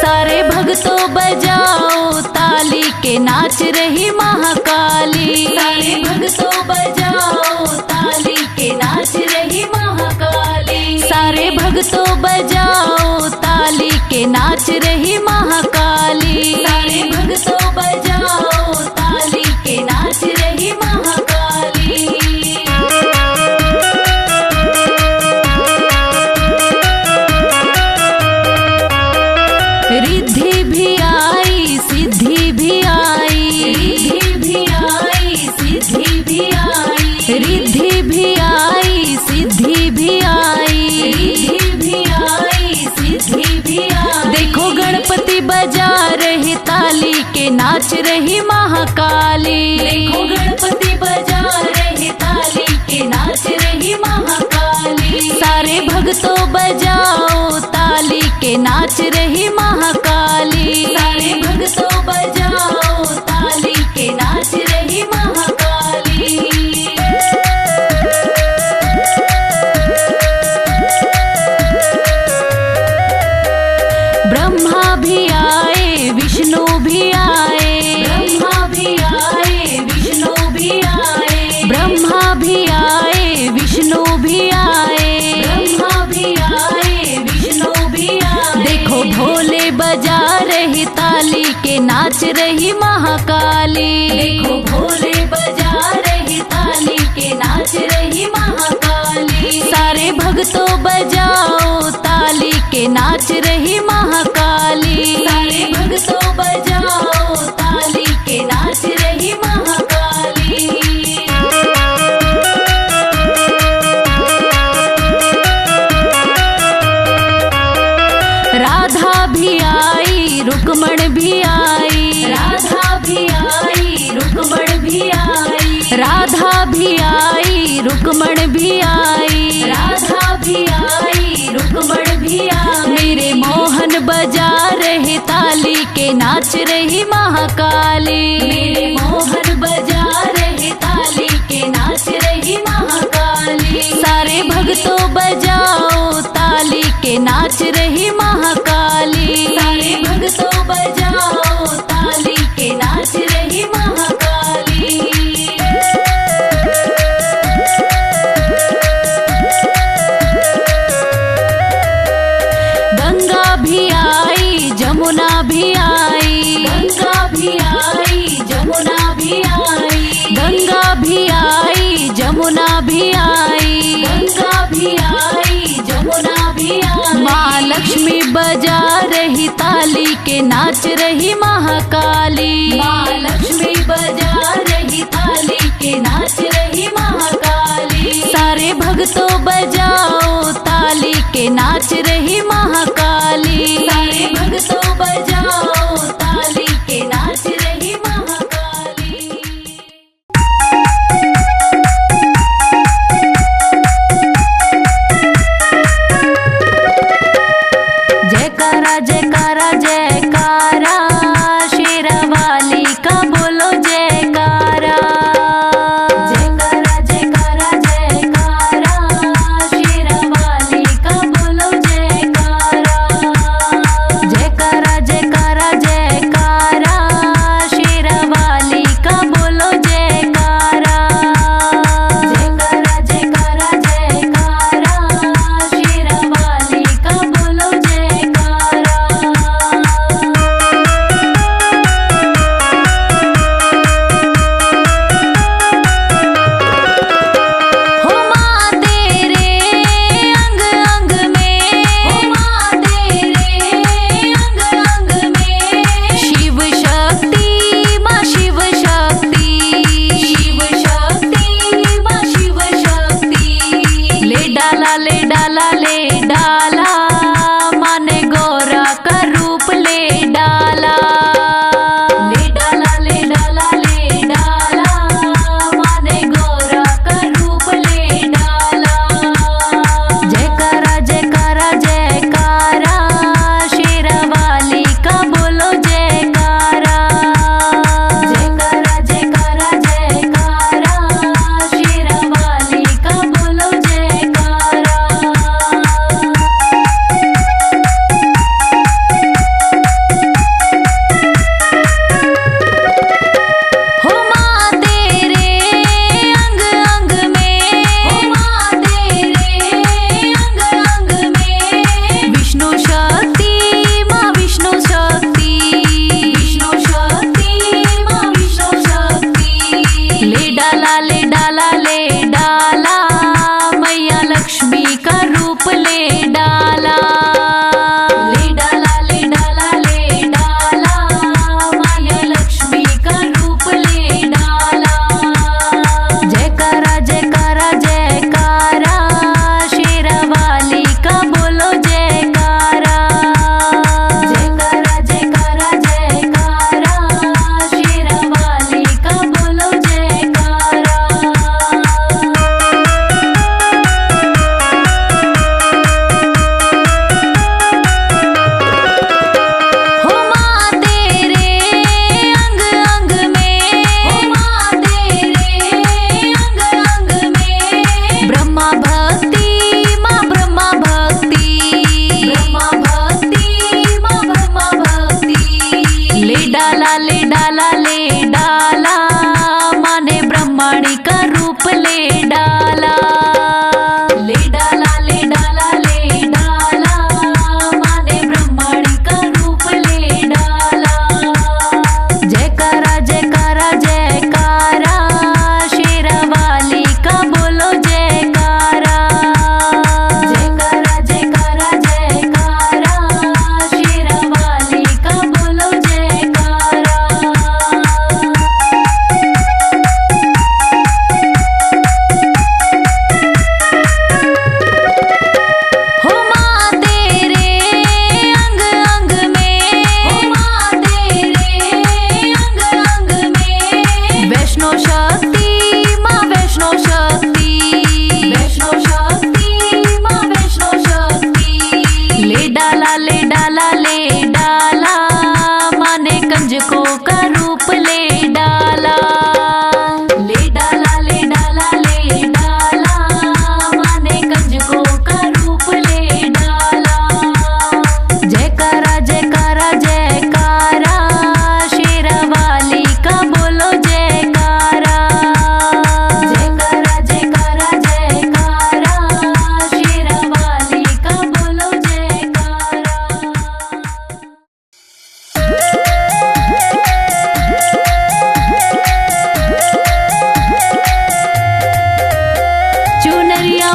सारे भक्तों बजाओ ताली के नाच रही महाकाली। सारे भक्तों बजाओ ताली के नाच रही महाकाली। सारे भक्तों बजाओ ताली के नाच रही महाकाली। सारे भक्तों बजाओ ताली के नाच रही महाकाली। रिद्धि भी आई सिद्धि भी आई। रिद्धि भी आई सिद्धि भी आई। रिद्धि भी आई सिद्धि भी आई। रिद्धि भी आई सिद्धि भी आई। देखो गणपति बजा रहे ताली के नाच रही महाकाली। देखो गणपति बजा रहे ताली के नाच रही महाकाली। सारे भक्तों बजाओ ताली के नाच रही महाकाली। सारे भक्तों बजाओ ताली के नाच रही महाकाली। ब्रह्मा भी आए विष्णु भी आए। ब्रह्मा भी आए विष्णु भी आए। ब्रह्मा भी आए विष्णु भी आए। ब्रह्मा भी आए विष्णु भी आए। देखो भोले बजा रही ताली के नाच रही महाकाली। देखो भोले बजा रही ताली के नाच रही महाकाली। सारे भक्तों बजाओ ताली के नाच रही महाकाली। सारे भक्तों बजाओ ताली के नाच रही महाकाली। राधा भी आई रुक्मण भी आई। राधा भी आई रुक्मण भी आई। राधा भी आई रुक्मण भी आई। राधा भी आई रुक्मण भी आई। मेरे मोहन बजा रहे ताली के नाच रही महाकाली। मेरे मोहन बजा रहे ताली के नाच रही महाकाली। सारे भक्तों बजाओ ताली के नाच रही महाकाली। सारे भक्तों बजाओ ताली के नाच रही महाकाली। गंगा भी आई जमुना भी आई। गंगा भी आई जमुना भी आई। गंगा भी आई जमुना भी आई। गंगा भी आई जमुना भी आई। माँ लक्ष्मी बजा रही ताली के नाच रही महाकाली। माँ लक्ष्मी बजा रही ताली के नाच रही महाकाली। सारे भक्तों बजाओ ताली के नाच रही महाकाली। सारे भक्तों बजाओ ताली के नाच रही महाकाली। जयकारा जयकारा जयकारा शेरावाली का बोलो जयकारा। जयकारा जयकारा जयकारा शेरावाली का बोलो जयकारा। जयकारा जयकारा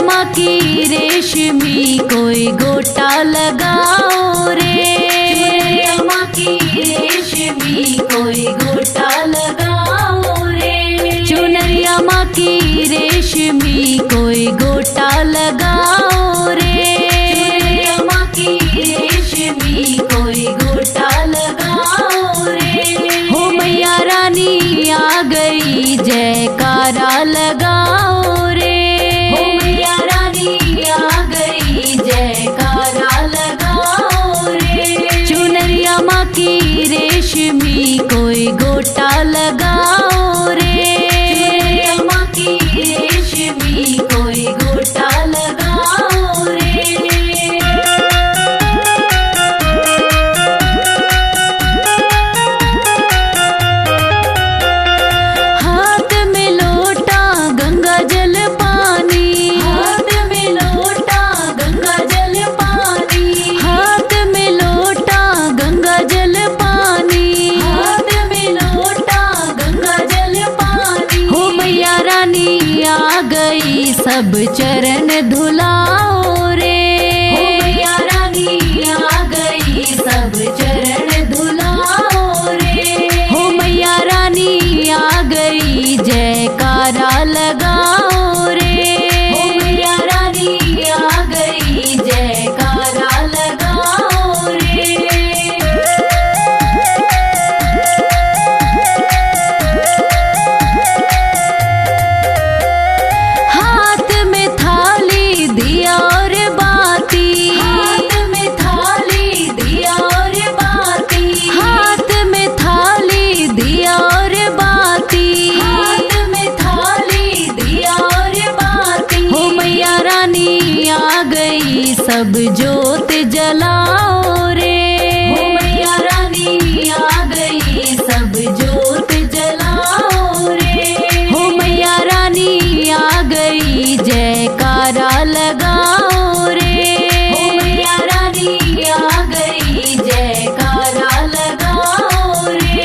माँ की रेशमी कोई गोटा लगाओ रे। चुनरिया माँ की रेशमी कोई गोटा लगाओ रे। चुनरिया माँ की रेशमी कोई गोटा लगाओ रे। चुनरिया माँ की रेशमी कोई गोटा लगाओ रे। हो मैया रानी आ गई जयकारा लगाओ रे। हो मैया रानी आ गई जयकारा लगाओ रे। चुनरिया माँ की रेशमी कोई गोटा लगाओ रे। चुनरिया माँ की रेशमी कोई गोटा लगाओ रे। हाथ में लोटा गंगा जल पानी। हाथ में लोटा गंगा जल पानी। हाथ में लोटा गंगा जल पानी। हाथ में लोटा गंगा जल पानी। हो मैया रानी आ गई सब चरण धुलाओ रे। हो मैया रानी आ गई सब चरण धुलाओ रे। हो मैया रानी आ गई जयकारा लगाओ रे। हो मैया रानी आ गई जयकारा लगाओ रे। हाथ में थाली दिया और बाती। हाथ में थाली दिया और बाती। हाथ में थाली दिया और बाती। हाथ में थाली दिया और बाती। हो मैया रानी आ गई सब जोत जलाओ रे। हो मैया रानी आ गई सब जोत जलाओ रे। हो मैया रानी आ गई जयकारा लगाओ रे। हो मैया रानी आ गई जयकारा लगाओ रे।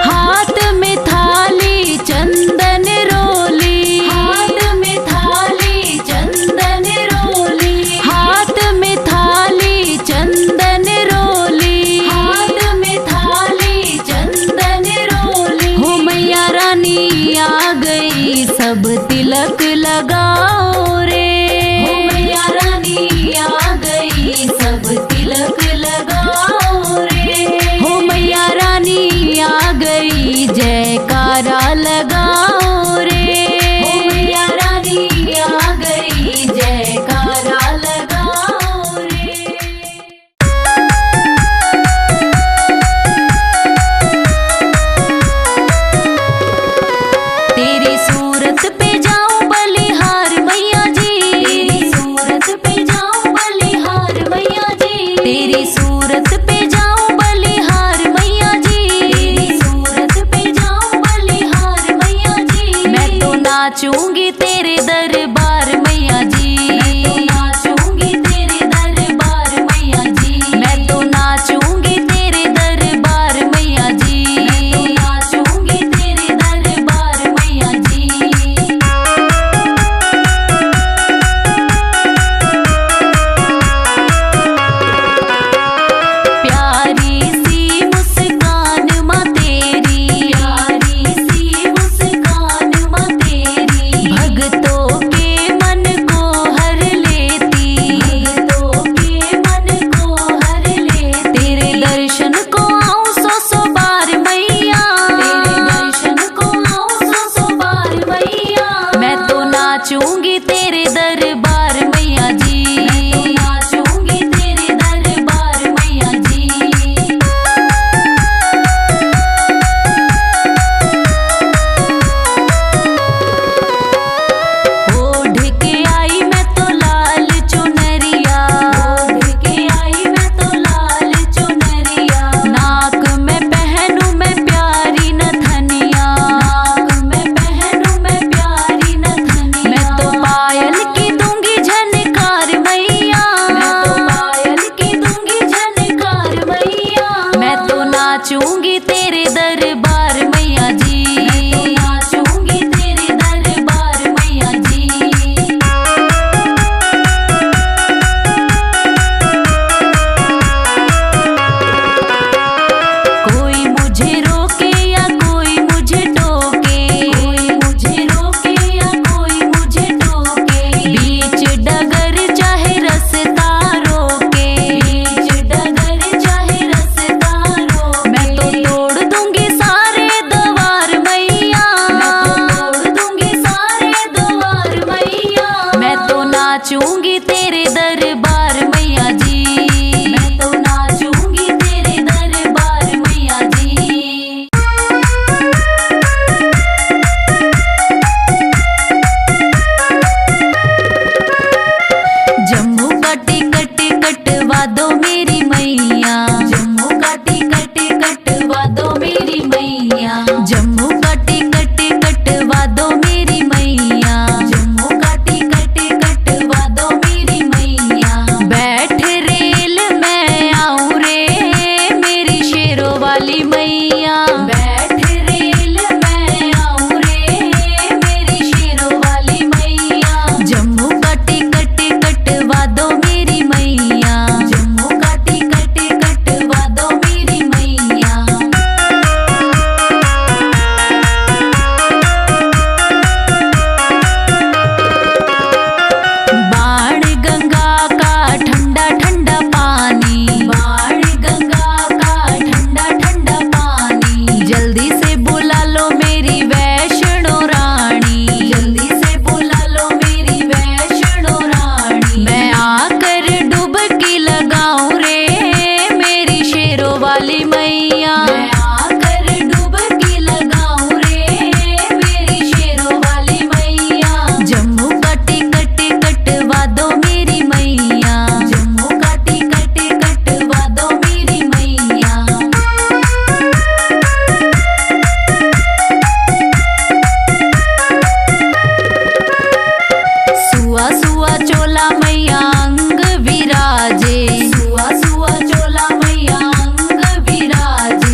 हाथ में थाली चंदन नाचूंगी तेरे दरबार मैया जी, मैं तो नाचूंगी तेरे दरबार मैया जी। कोई मुझे रोके या कोई मुझे टोके, कोई मुझे रोके या कोई मुझे टोके, बीच डगर चाहे रास्ता रोके, बीच डगर चाहे रास्ता रोके, मैं तो तोड़ दूंगी सारे द्वार मैया, मैं तो तोड़ दूंगी सारे द्वार मैया। मैं तो नाचूंगी तेरे दरबार मैया जी, मैं तो नाचूंगी तेरे दरबार मैया जी। जम्मू का टिकट कटवा दो मेरी मैया, जम्मू का टिकट कटवा दो मेरी मैया, जम्मू का टिकट कटवा दो मेरी मैया, जम्मू का टिकट कटवा दो मेरी मैया। बैठ रेल में आऊं रे मेरी शेरों वाली मैया, बैठ रेल में आऊं रे मेरी शेरों वाली मैया। जम्मू का टिकट कटवा दो मेरी मैया, जम्मू का टिकट कटवा दो मेरी मैया। बाण गंगा का ठंडा ठंडा पानी, बाण गंगा का ठंडा ठंडा पानी, जल्दी से बुला लो मेरी वैष्णो रानी, जल्दी से बुला लो मेरी वैष्णो रानी। मैं आकर डुबकी लगाऊं रे मेरी शेरों वाली मैया, मैं आकर डुबकी लगाऊं रे मेरी शेरों वाली मैया। जम्मू का टिकट कटवा दो मेरी मैया, जम्मू का टिकट कटवा दो मेरी मैया। सुआ सुआ चोला मैया अंग विराजे, सुआ सुआ चोला मैया अंग विराजे।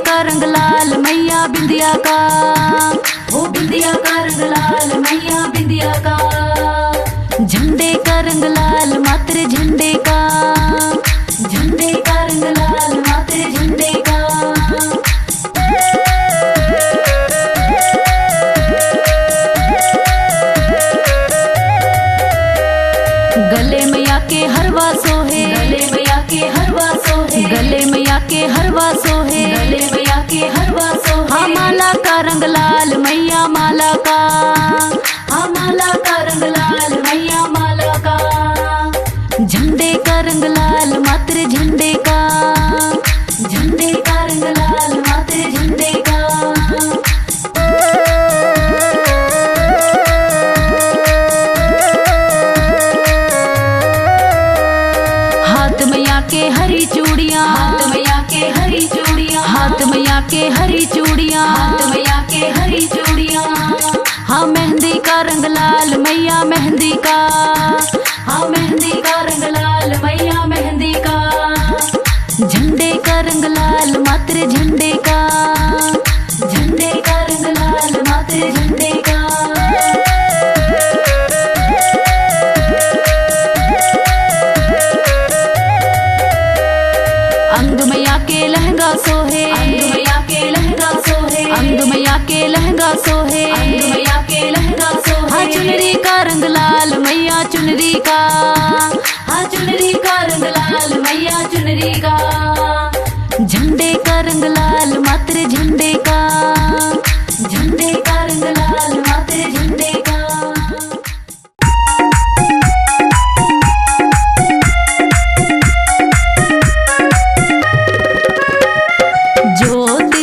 का रंग लाल मैया बिंदिया का, ओ बिंदिया का रंग लाल मैया बिंदिया का। झंडे का रंग लाल मात्र झंडे का, झंडे का रंग लाल मात्र झंडे का। गले मैया के हरवा सोहे, गले मैया के हरवा सोहे, गले मैया के हरवा सोहे, गले मैया के हरवा सोहे। हाँ माला का रंग लाल मैया माला का, हाँ माला का रंग लाल मैया माला का। झंडे का रंग लाल मात्र झंडे का, झंडे का रंग लाल मात्र झंडे का। हाथ मैया के हरी चूड़ियाँ, हाथ मैया के हरी चूड़ियाँ, हाथ मैया के हरी चूड़ियाँ, हाथ मैया के हरी चूड़ियाँ। हाँ मेहंदी का रंग लाल मैया मेहंदी का, हाँ मेहंदी का रंग लाल मैया मेहंदी का। झंडे का रंग लाल मात्र झंडे का, झंडे का रंग लाल मात्र झंडे का। अंग मैया के लहंगा सोहे, अंग मैया के लहंगा सोहे, अंग मैया के लहंगा सोहे, अंग मैया के लहंगा सोहे। हाँ चुनरी का रंग लाल मैया चुनरी का, हाँ चुनरी का रंग लाल मैया चुनरी का। झंडे का रंग लाल मात्र झंडे का, झंडे का रंग लाल मात्र झंडे का। जोत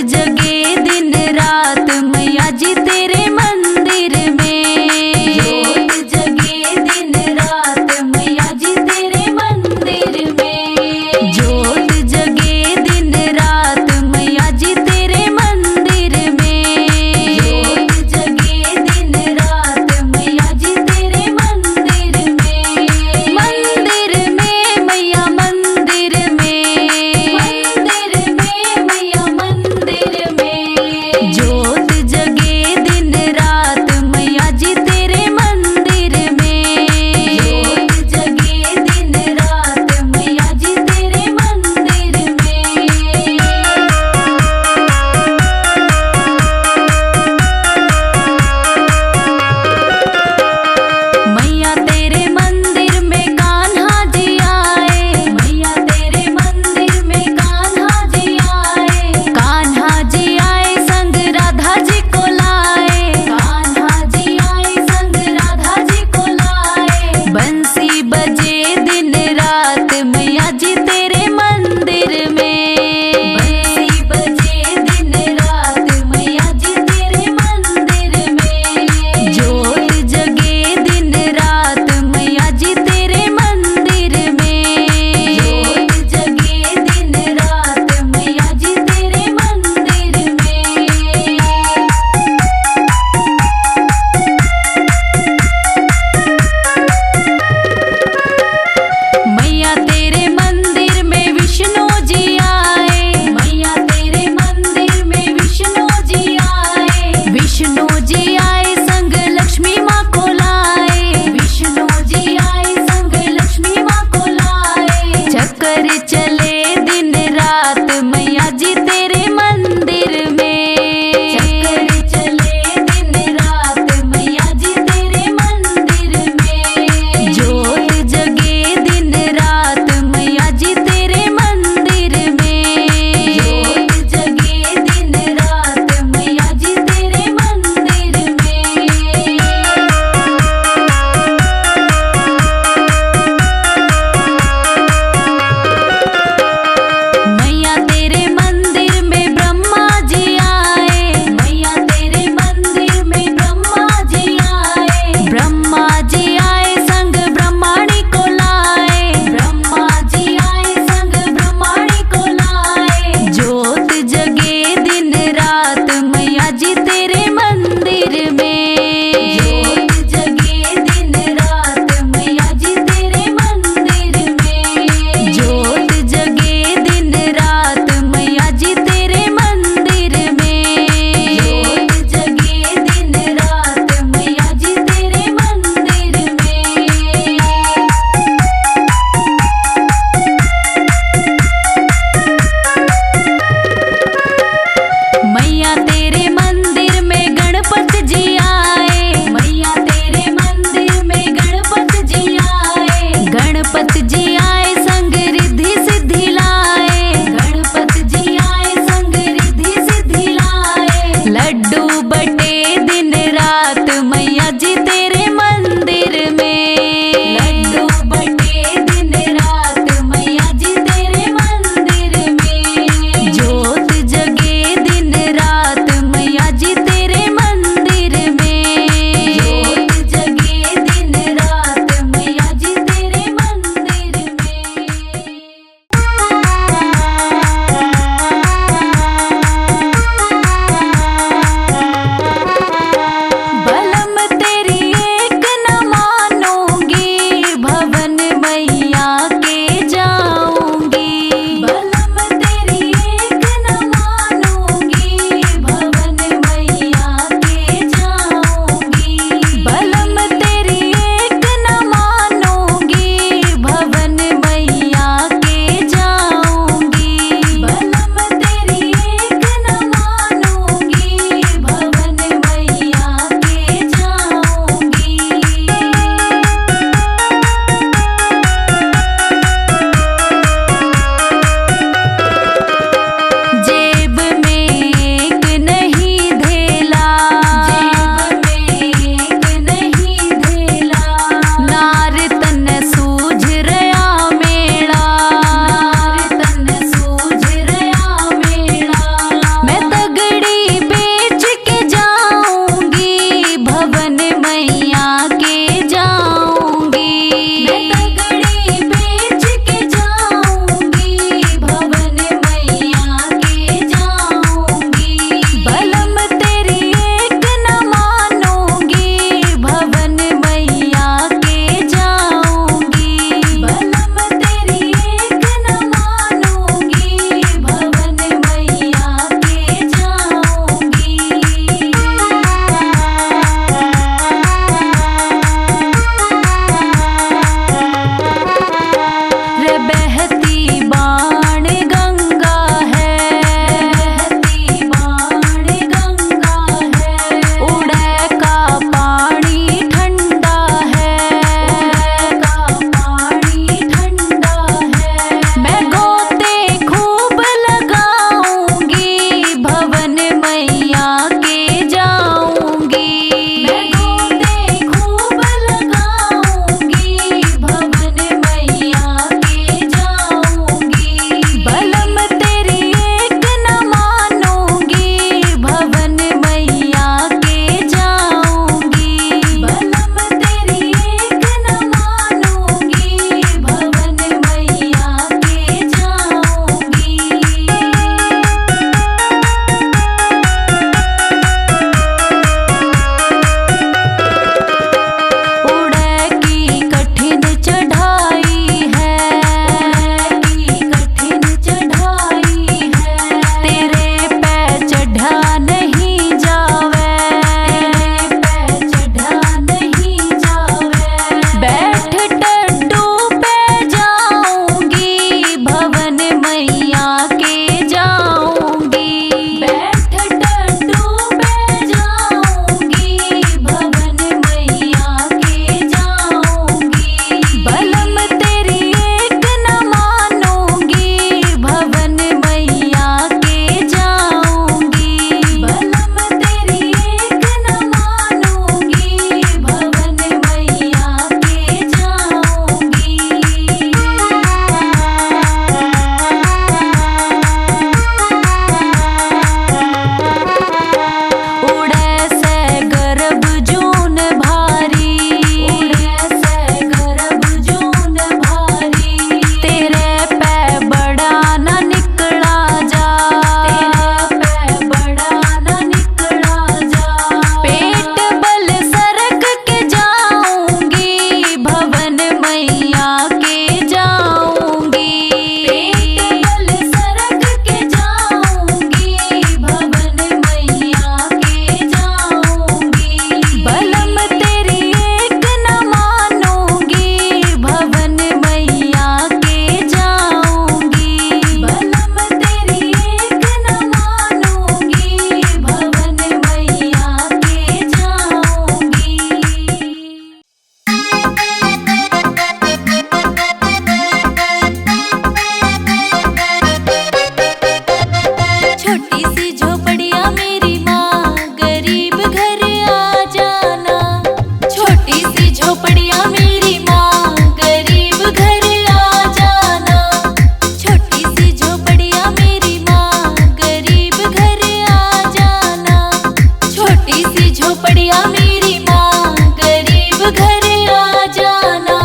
झोपड़िया मेरी माँ, गरीब घर आ जाना।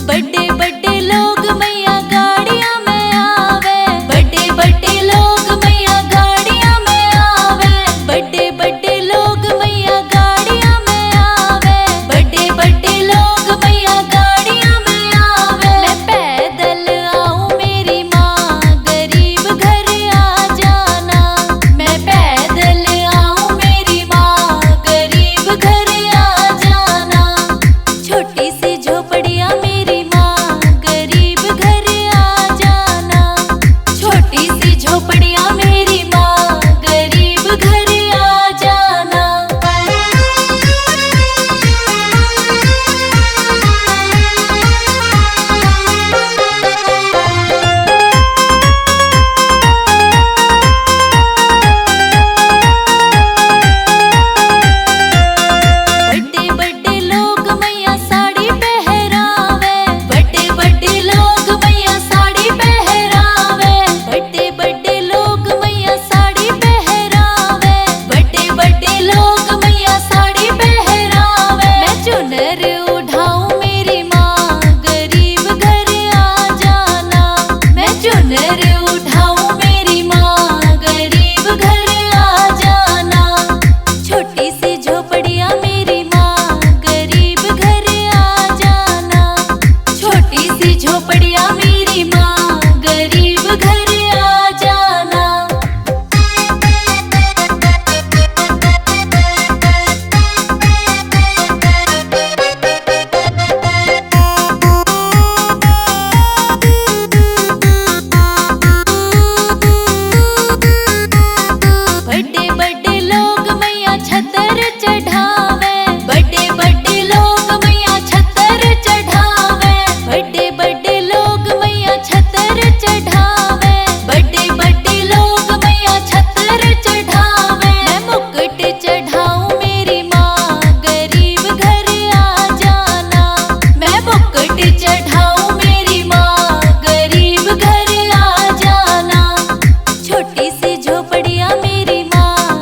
बड़े बड़े लोग मैया गाड़ियाँ में आवे, बड़े बड़े लोग मैया गाड़ियाँ में आवे, बड़े बड़े लोग मैया गाड़ियाँ में आवे, बड़े बड़े लोग मैया गाड़ियाँ में आवे। मैं पैदल आऊँ मेरी माँ, गरीब घर आ जाना। मैं पैदल आऊँ मेरी माँ, गरीब घर आ जाना। छोटी सी झोपड़िया मेरी माँ, गरीब घर आ जाना। छोटी सी झोपड़िया मेरी माँ, गरीब घर आ जाना। बड़े बड़े लोग मैया साड़ी पहरावे, बड़े बड़े लोग मैया साड़ी पहरावे, बड़े बड़े लोग मैया साड़ी पहरावे, बड़े बड़े लोग मैया साड़ी पहरावे। मैं चुनर उठाऊं मेरी माँ, गरीब घर आ जाना। मैं चुनर उठाऊं मेरी माँ, गरीब घर आ जाना। छोटी सी झोपड़िया मेरी माँ, गरीब घर आ जाना। छोटी सी झोपड़िया मेरी माँ, गरीब घर आ जाना। बड़े बड़े लोग मैया छतर चढ़ावे, बड़े बड़े लोग मैया छतर चढ़ावे, बड़े बड़े लोग मैया छतर चढ़ावे, बड़े बड़े लोग मैया छतर चढ़ावे। मैं मुकुट चढ़ाऊं मेरी माँ, गरीब घर आ जाना। मैं मुकुट चढ़ाऊं मेरी माँ, गरीब घर आ जाना। छोटी सी झोपड़िया मेरी माँ,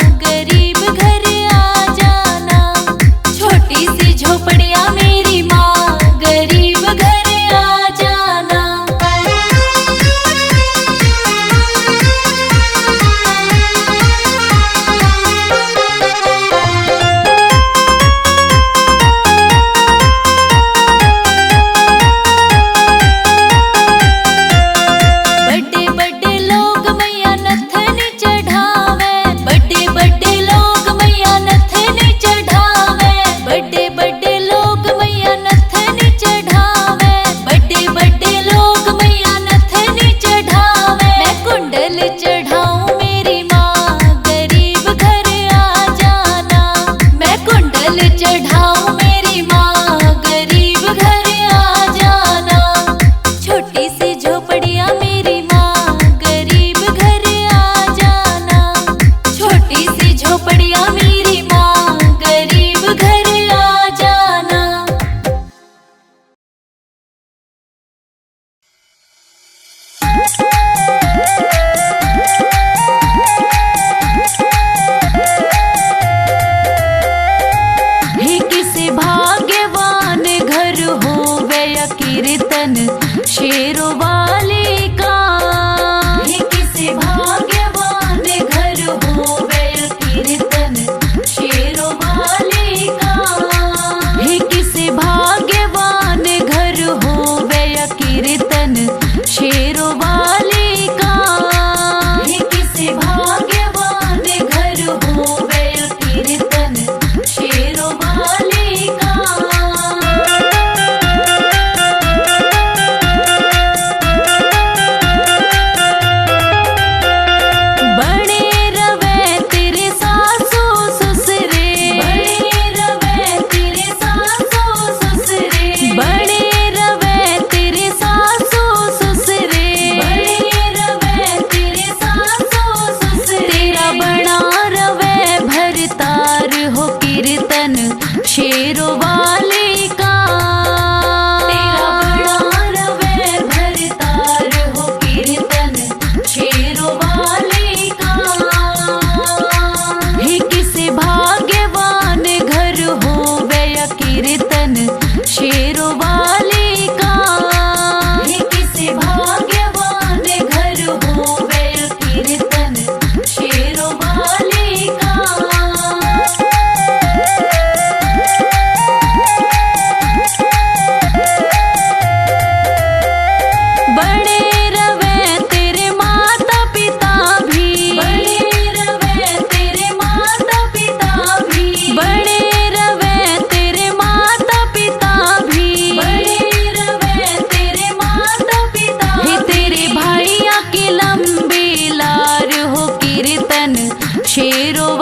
शेरों